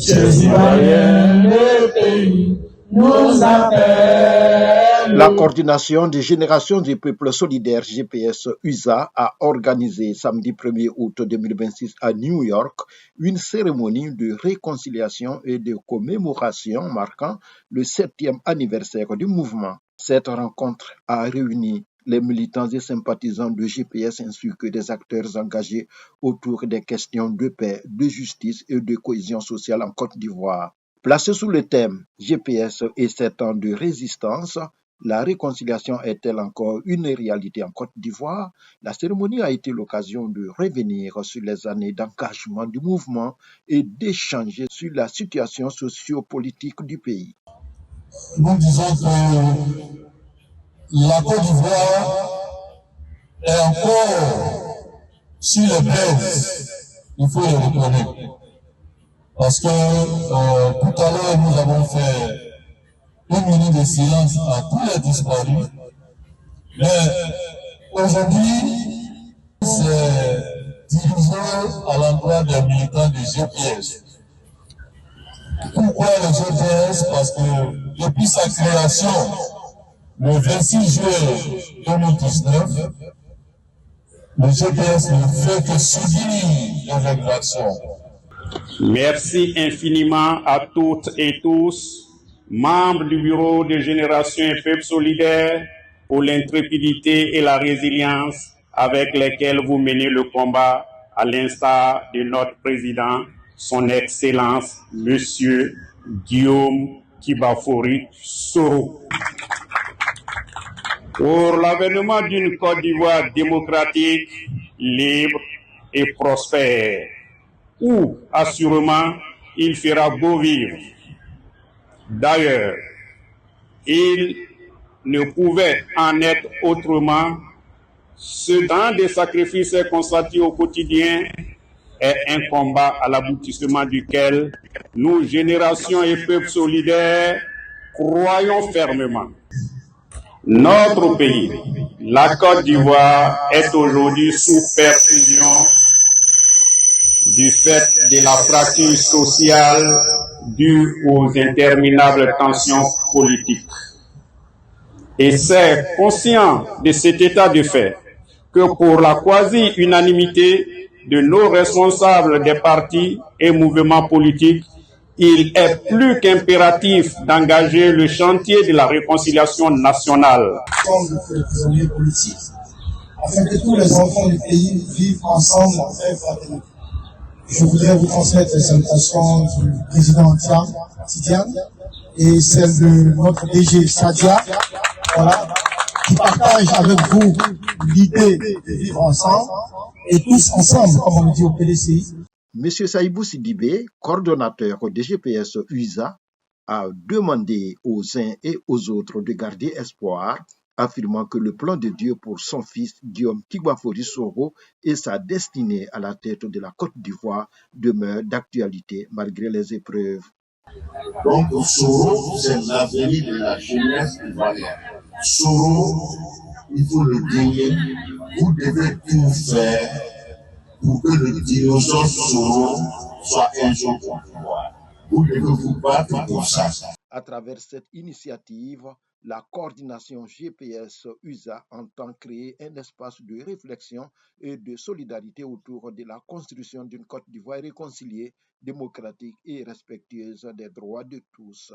Ces citoyens de pays nous appellent. La coordination des générations du peuple solidaire GPS-USA a organisé samedi 1er août 2026 à New York une cérémonie de réconciliation et de commémoration marquant le 7e anniversaire du mouvement. Cette rencontre a réuni les militants et sympathisants de GPS ainsi que des acteurs engagés autour des questions de paix, de justice et de cohésion sociale en Côte d'Ivoire. Placée sous le thème GPS et 7 ans de résistance, la réconciliation est-elle encore une réalité en Côte d'Ivoire? La cérémonie a été l'occasion de revenir sur les années d'engagement du mouvement et d'échanger sur la situation sociopolitique du pays. Nous disons que la Côte d'Ivoire est encore sur les braises, il faut le reconnaître. Parce que tout à l'heure, nous avons fait une minute de silence à tous les disparus. Mais aujourd'hui, c'est dirigé à l'endroit des militants du GPS. Pourquoi le GPS? Parce que depuis sa création, le 26 juillet 2019, le GPS ne fait que subir les exactions. Merci infiniment à toutes et tous, membres du Bureau de Génération et Peuple Solidaire, pour l'intrépidité et la résilience avec lesquelles vous menez le combat, à l'instar de notre président, son Excellence, Monsieur Guillaume Kibafori Soro. Pour l'avènement d'une Côte d'Ivoire démocratique, libre et prospère, où, assurément, il fera beau vivre. D'ailleurs, il ne pouvait en être autrement. Ce temps de sacrifices consentis au quotidien est un combat à l'aboutissement duquel nous, générations et peuples solidaires, croyons fermement. Notre pays, la Côte d'Ivoire, est aujourd'hui sous perfusion du fait de la fracture sociale due aux interminables tensions politiques. Et c'est conscient de cet état de fait que pour la quasi-unanimité de nos responsables des partis et mouvements politiques, il est plus qu'impératif d'engager le chantier de la réconciliation nationale. De prisonniers politiques, afin que tous les enfants du pays vivent ensemble en paix et fraternité. Je voudrais vous transmettre les salutations du président Tidiane et celle de notre DG Sadia, voilà, qui partage avec vous l'idée de vivre ensemble et tous ensemble, comme on le dit au PDCI. Monsieur Saïbou Sidibé, coordonnateur de GPS USA, a demandé aux uns et aux autres de garder espoir, affirmant que le plan de Dieu pour son fils Guillaume Kibafori Soro et sa destinée à la tête de la Côte d'Ivoire demeure d'actualité malgré les épreuves. Donc Soro, c'est l'avenir de la jeunesse ivoirienne. Soro, il faut le gagner. Vous devez tout faire pour que le dinosaure Soro soit un jour au pouvoir. Vous devez vous battre pour ça. À travers cette initiative, la coordination GPS-USA entend créer un espace de réflexion et de solidarité autour de la construction d'une Côte d'Ivoire réconciliée, démocratique et respectueuse des droits de tous.